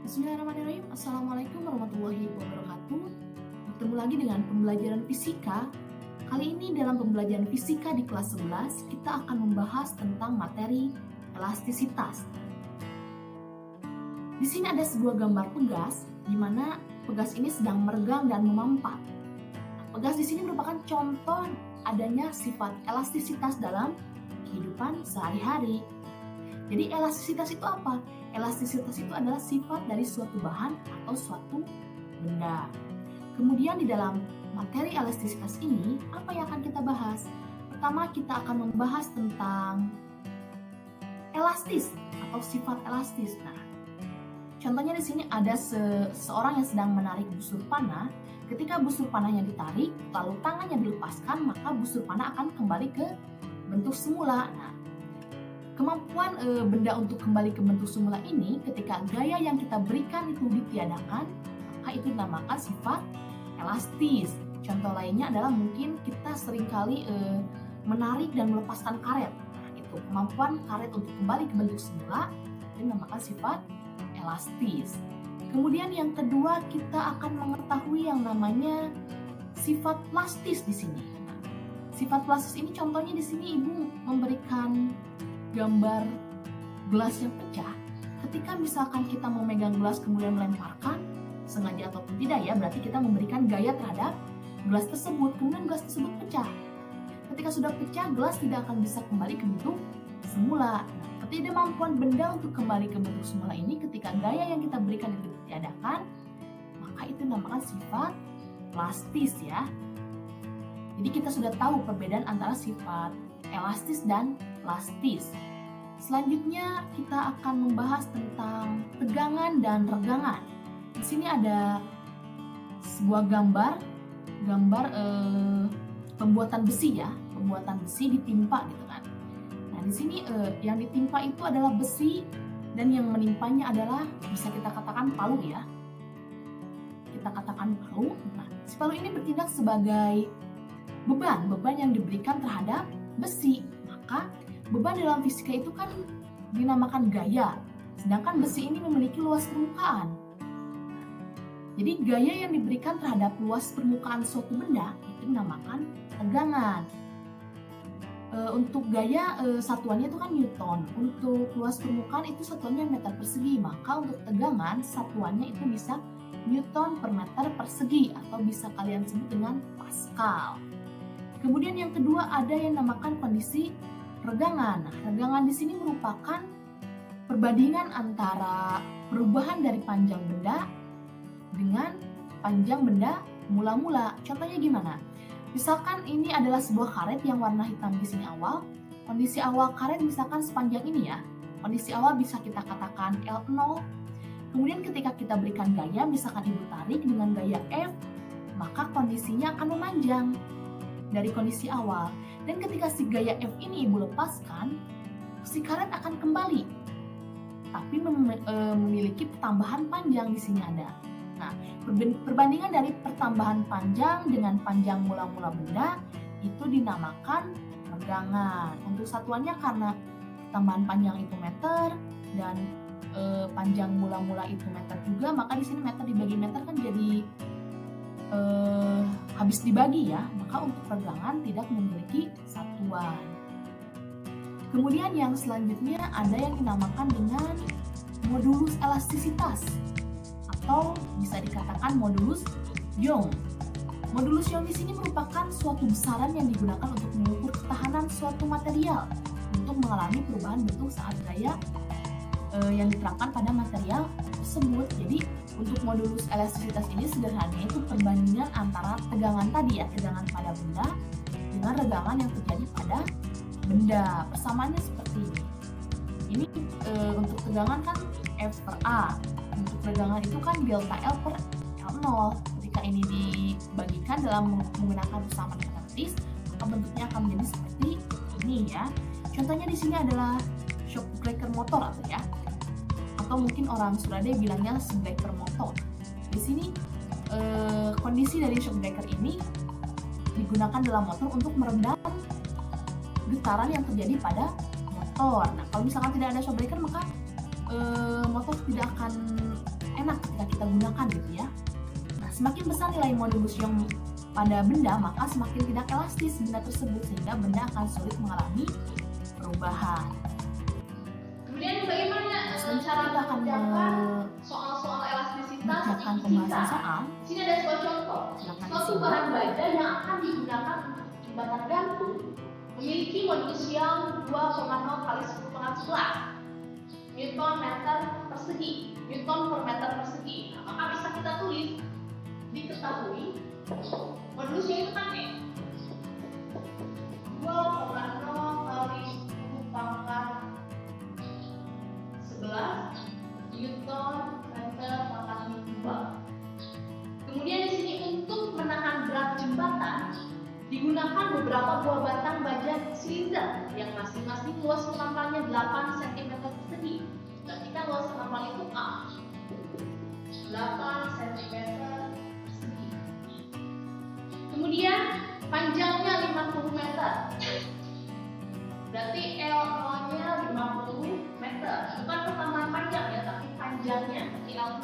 Bismillahirrahmanirrahim. Assalamualaikum warahmatullahi wabarakatuh. Bertemu lagi dengan pembelajaran fisika. Kali ini dalam pembelajaran fisika di kelas 11, kita akan membahas tentang materi elastisitas. Di sini ada sebuah gambar pegas, di mana pegas ini sedang meregang dan memampat. Pegas di sini merupakan contoh adanya sifat elastisitas dalam kehidupan sehari-hari. Jadi elastisitas itu apa? Elastisitas itu adalah sifat dari suatu bahan atau suatu benda. Kemudian di dalam materi elastisitas ini, apa yang akan kita bahas? Pertama, kita akan membahas tentang elastis atau sifat elastis. Nah, contohnya di sini ada seseorang yang sedang menarik busur panah. Ketika busur panahnya ditarik, lalu tangannya dilepaskan, maka busur panah akan kembali ke bentuk semula. Nah, kemampuan benda untuk kembali ke bentuk semula ini ketika gaya yang kita berikan itu ditiadakan, maka itu dinamakan sifat elastis. Contoh lainnya adalah mungkin kita seringkali menarik dan melepaskan karet. Nah, itu kemampuan karet untuk kembali ke bentuk semula itu dinamakan sifat elastis. Kemudian yang kedua, kita akan mengetahui yang namanya sifat plastis di sini. Nah, sifat plastis ini contohnya di sini Ibu memberikan gambar gelas yang pecah. Ketika misalkan kita memegang gelas kemudian melemparkan, sengaja ataupun tidak ya, berarti kita memberikan gaya terhadap gelas tersebut, kemudian gelas tersebut pecah. Ketika sudah pecah, gelas tidak akan bisa kembali ke bentuk semula. Ketidakmampuan benda untuk kembali ke bentuk semula ini ketika gaya yang kita berikan itu ditiadakan, maka itu dinamakan sifat plastis ya. Jadi kita sudah tahu perbedaan antara sifat elastis dan plastis. Selanjutnya kita akan membahas tentang tegangan dan regangan. Di sini ada sebuah gambar pembuatan besi ya, pembuatan besi ditimpa gitu kan. Nah, di sini yang ditimpa itu adalah besi dan yang menimpanya adalah bisa kita katakan palu ya. Kita katakan palu. Nah, si palu ini bertindak sebagai beban yang diberikan terhadap besi. Maka beban dalam fisika itu kan dinamakan gaya, sedangkan besi ini memiliki luas permukaan. Jadi gaya yang diberikan terhadap luas permukaan suatu benda itu dinamakan tegangan. Untuk gaya satuannya itu kan Newton, untuk luas permukaan itu satuannya meter persegi, maka untuk tegangan satuannya itu bisa Newton per meter persegi atau bisa kalian sebut dengan Pascal. Kemudian yang kedua ada yang dinamakan kondisi regangan. Nah, regangan di sini merupakan perbandingan antara perubahan dari panjang benda dengan panjang benda mula-mula. Contohnya gimana? Misalkan ini adalah sebuah karet yang warna hitam di sini awal. Kondisi awal karet misalkan sepanjang ini ya. Kondisi awal bisa kita katakan L0. Kemudian ketika kita berikan gaya, misalkan Ibu tarik dengan gaya F, maka kondisinya akan memanjang dari kondisi awal. Dan ketika si gaya F ini Ibu lepaskan, si karet akan kembali, tapi memiliki pertambahan panjang di sini ada. Nah, perbandingan dari pertambahan panjang dengan panjang mula-mula benda itu dinamakan regangan. Untuk satuannya karena pertambahan panjang itu meter dan panjang mula-mula itu meter juga, maka di sini meter dibagi meter kan jadi habis dibagi ya, maka untuk regangan tidak memiliki satuan. Kemudian yang selanjutnya ada yang dinamakan dengan modulus elastisitas atau bisa dikatakan modulus Young. Modulus Young di sini merupakan suatu besaran yang digunakan untuk mengukur ketahanan suatu material untuk mengalami perubahan bentuk saat gaya yang diterapkan pada material tersebut. Jadi untuk modulus elastisitas ini sederhananya itu perbandingan antara tegangan tadi ya, tegangan pada benda dengan regangan yang terjadi pada benda. Persamaannya seperti ini. Ini untuk tegangan kan F per A. Untuk regangan itu kan delta L per L0. Ketika ini dibagikan dalam menggunakan persamaan matematis, maka bentuknya akan menjadi seperti ini ya. Contohnya di sini adalah shock breaker motor atau mungkin orang Surabaya bilangnya shockbreaker motor. Di sini kondisi dari shockbreaker ini digunakan dalam motor untuk meredam getaran yang terjadi pada motor. Nah, kalau misalkan tidak ada shockbreaker maka motor tidak akan enak ketika kita gunakan gitu ya. Nah, semakin besar nilai modulus yang pada benda, maka semakin tidak elastis benda tersebut sehingga benda akan sulit mengalami perubahan. Kemudian bagaimana Selanjutnya kita akan soal-soal elastisitas mengerjakan pembahasan soal. Sini ada sebuah contoh. Suatu bahan baja yang akan digunakan untuk jembatan gantung memiliki modulus yang 2,0 kali 10 pangkat 11 Newton meter persegi, Newton per meter persegi. Nah, maka bisa kita tulis, diketahui modulusnya itu kan 2,0 kali 10 pangkat 11 Newton meter pangkat 2. Kemudian di sini untuk menahan berat jembatan digunakan beberapa buah batang baja silinder yang masing-masing luas penampangannya 8 cm persegi. Berarti kan luas penampangan itu A, 8 cm persegi. Kemudian panjangnya 50 meter. Berarti L0-nya 50 meter. Bukan pertambahan panjang ya, tapi panjangnya, berarti L0.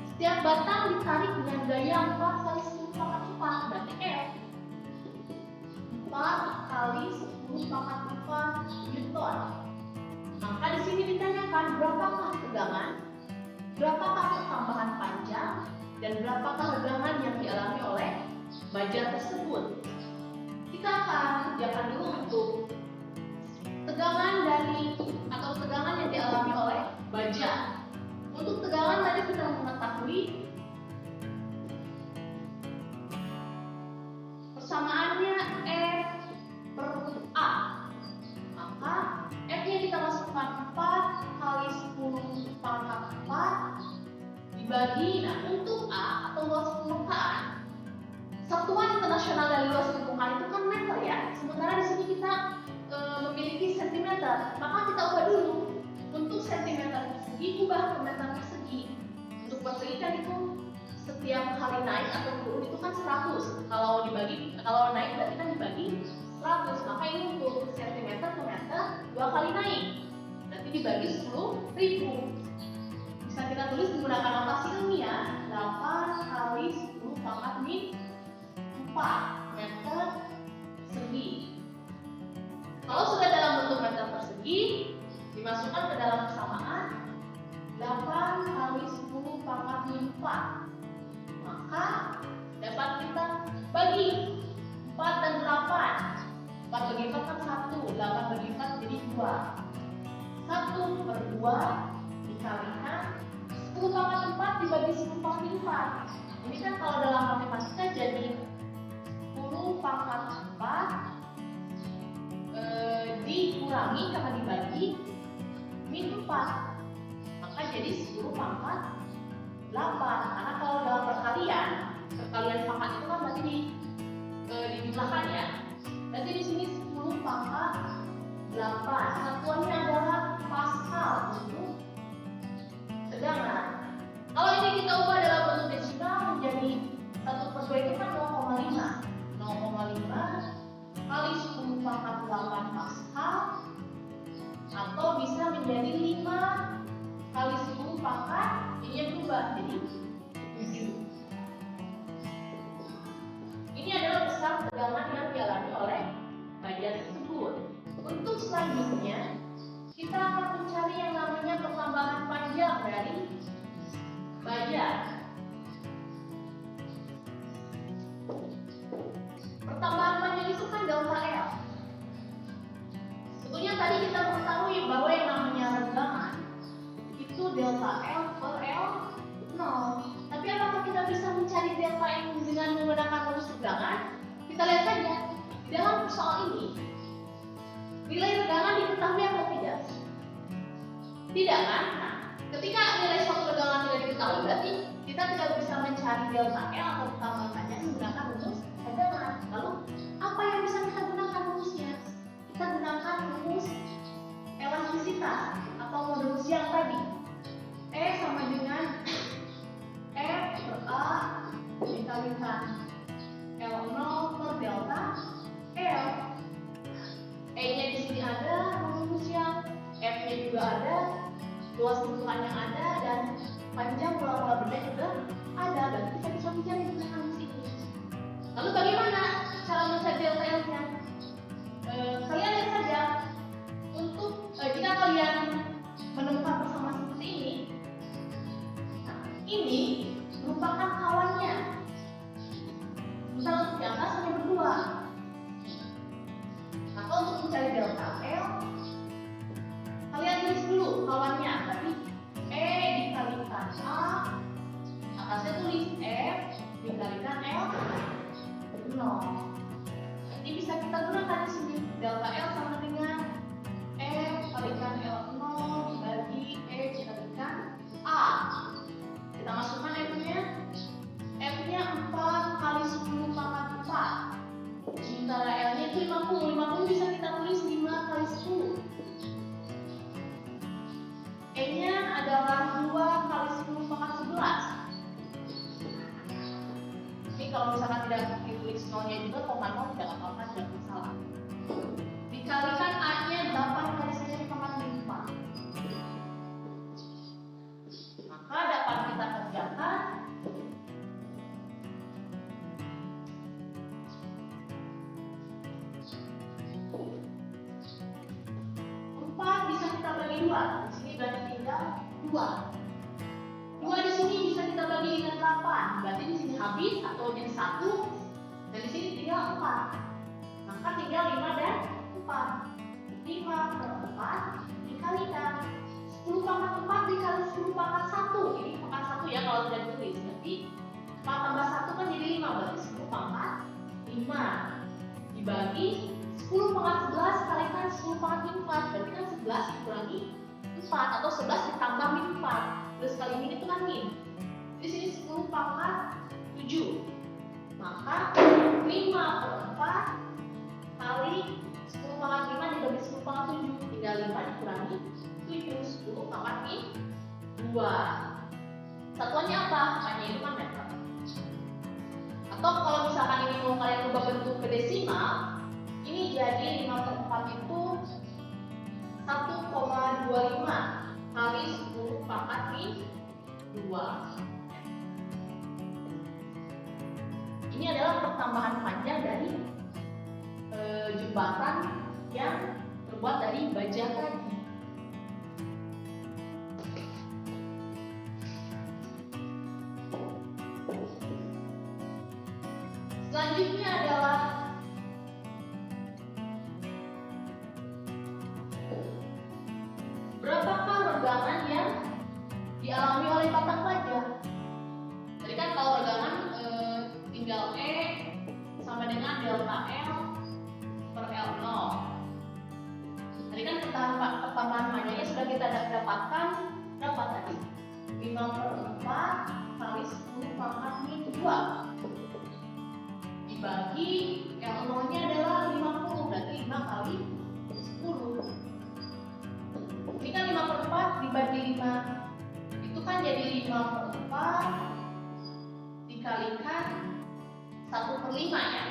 Setiap batang ditarik dengan gaya 4 kali 10 pangkat 4, berarti L 4 kali 10 pangkat 4 Newton. Maka di sini ditanyakan berapakah tegangan, berapakah pertambahan panjang, dan berapakah tegangan yang dialami oleh baja tersebut. Kita akan kerjakan dulu untuk tegangan yang dialami oleh baja. Untuk tegangan tadi kita mengetahui persamaannya F per A. Maka F-nya kita masukkan 4 kali 10 pangkat 4 dibagi. Nah, untuk A atau luas permukaan, satuan internasional dari luas permukaan itu kan meter ya. Sementara di sini kita memiliki sentimeter, maka kita ubah dulu. Untuk sentimeter persegi ubah ke meter persegi. Untuk persegi kan itu setiap kali naik atau turun itu kan 100. Kalau naik berarti kan dibagi 100. Maka ini untuk sentimeter ke meter 2 kali naik. Berarti dibagi 10.000. Bisa kita tulis menggunakan notasi ilmiah 8 kali 10 pangkat min 4 meter persegi. Kalau sudah dalam bentuk meter persegi, dimasukkan ke dalam persamaan 8 kali 10 pangkat min 4. Maka dapat kita bagi 4 dan 8. 4 bagi 4 kan 1, 8 bagi 4 jadi 2. 1 per 2 dikalikan 10 pangkat 4 dibagi 10 pangkat 4. Ini kan kalau dalam matematika jadi 10 pangkat 4 dikurangi karena dibagi min 4. Maka jadi 10 pangkat 8. Karena kalau dalam perkalian pangkat itu kan berarti dijumlahkan ya. Berarti di sini 10 pangkat 8. Satuannya adalah Pascal untuk tegangan. Kalau ini kita ubah dalam bentuk desimal menjadi 1/2 itu kan 0,5. 0,5 kali 10 pangkat 8 Pascal, atau bisa menjadi 5 kali 10 pangkat, ini yang berubah jadi 7. Ini adalah besar tegangan yang dialami oleh baja tersebut. Untuk selanjutnya kita akan mencari yang namanya pertambahan panjang dari baja. Pertambahan panjang itu kan delta L. Sebetulnya tadi kita mengetahui bahwa yang namanya renggangan itu delta L per L 0. Tapi apakah kita bisa mencari delta L dengan menggunakan rumus tegangan? Kita lihat saja di dalam soal ini. Nilai tegangan diketahui atau tidak? Tidak kan? Nah, ketika nilai suatu tegangan tidak diketahui, berarti kita tidak bisa mencari delta L atau pertambahan panjang menggunakan rumus tegangan. Lalu apa yang bisa kita gunakan rumusnya? Kita gunakan rumus elastisitas atau modulus yang tadi. E sama dengan F per A dikalikan L0 per delta L. E-nya di sini ada rumusnya, F-nya juga ada, luas permukaan yang ada, dan panjang bola-bola benda juga ada, berarti kita bisa mencari dengan di sini. Lalu bagaimana cara mencari delta L-nya? Kalian lihat saja, untuk jika kalian menemukan persamaan seperti ini, nah, ini merupakan kawannya. Misal untuk di atas hanya berdua. Maka untuk mencari delta L, kalian tulis dulu kawannya. Berarti E dikalikan A, atasnya tulis F dikalikan L 0. Jadi bisa kita gunakan di sini. Delta L sama dengan F kalikan L 0 dibagi E dikalikan A. Kita masukkan F-nya. F-nya 4 kali 10 pangkat 4. Sementara L-nya itu 50. 50 bisa kita tulis 5 kali 10. E-nya adalah 2 kali 10 pangkat 11. Ini kalau misalkan tidak ditulis nolnya juga, koma 0 tidak apa-apa, tidak masalah. Dikalikan A-nya 8 kali 10 pangkat 5. Maka dapat kita kerjakan 4 bisa kita bagi 2. Di sini berarti tinggal 2. 2 di sini bisa kita bagi dengan 8. Berarti di sini habis atau jadi 1. Dan di sini tinggal 4. Maka tinggal 5 dan 4. 5 per 4 dikalikan 10 pangkat 4 dikali 10 pangkat 1. Ini pangkat 1 ya kalau tidak ditulis. Berarti 4 tambah 1 kan jadi 5. Berarti 10 pangkat 5 dibagi 10 pangkat 11 kalikan 10 pangkat 4. Berarti kan 11 dikurangi 4 atau 11 ditambah min 4. Terus kali ini itu kan min. Di sini 10 pangkat 7. Maka 5 per 4 kali 10 pangkat 5 dibagi 10 pangkat 7. Tinggal 5 dikurangi 7. 10 pangkat min 2. Satuannya apa? Hanya itu kan meter. Atau kalau misalkan ini mau kalian ubah bentuk ke desimal, ini jadi 5 per 4 itu 1,25 kali 10 pangkat min 2. Ini adalah pertambahan panjang dari jembatan yang terbuat dari baja tadi. Selanjutnya adalah berapakah regangan yang dialami oleh patang baja? Jadi kan kalau regangan tinggal E sama dengan delta L per L0. Tadi kan pertambahan panjangnya sudah kita dapatkan berapa tadi? 5 per 4 kali 10 pangkat min 2 dibagi L0 nya adalah 50, berarti 5 kali 10. Ini kan 5 per 4 dibagi 5 itu kan jadi 5 per 4 dikalikan 1 per 5 ya.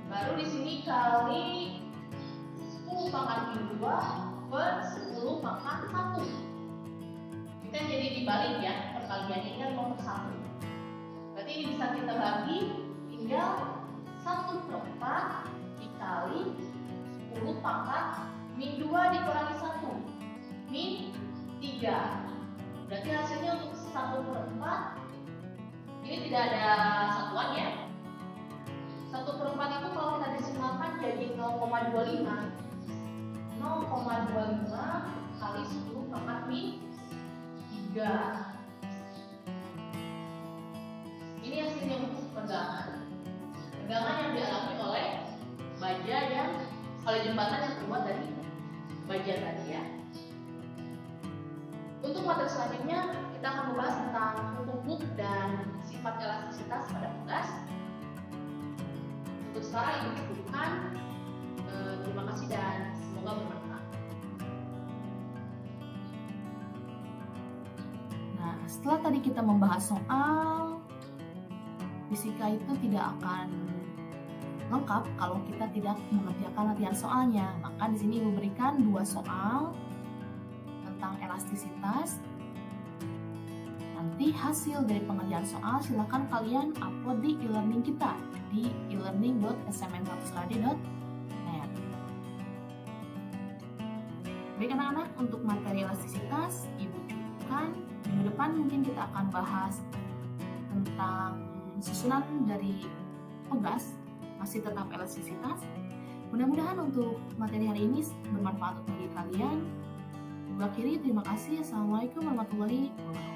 Baru di sini kali 10 pangkat min 2 per 10 pangkat 1. Ini kan jadi dibalik ya, perkaliannya kan 5 per 1. Berarti ini bisa kita bagi tinggal 1 per 4 dikali 10 pangkat min 2 dikurangi 1 min 3. Berarti hasilnya untuk 1 per 4 ini tidak ada satuan ya. 1 per 4 itu kalau kita desimalkan jadi 0,25 kali 10 pangkat min 3. Ini hasilnya untuk pegangan yang dialami oleh baja yang oleh jembatan yang terbuat dari baja tadi ya. Untuk materi selanjutnya kita akan membahas tentang hukum dan sifat elastisitas pada pegas. Untuk sekarang ini cukupkan. Terima kasih dan semoga bermanfaat. Nah, setelah tadi kita membahas soal, fisika itu tidak akan lengkap kalau kita tidak mengerjakan latihan soalnya. Maka di sini Ibu berikan 2 soal tentang elastisitas Nanti hasil dari pengerjaan soal silakan kalian upload di e-learning kita di e-learning.smn1radio.net. Baik anak-anak, untuk materi elastisitas Ibu cukupkan. Minggu depan mungkin kita akan bahas tentang susunan dari pegas, masih tetap elastisitas. Mudah-mudahan untuk materi hari ini bermanfaat bagi kalian. Ibu akhiri, terima kasih. Assalamualaikum warahmatullahi wabarakatuh.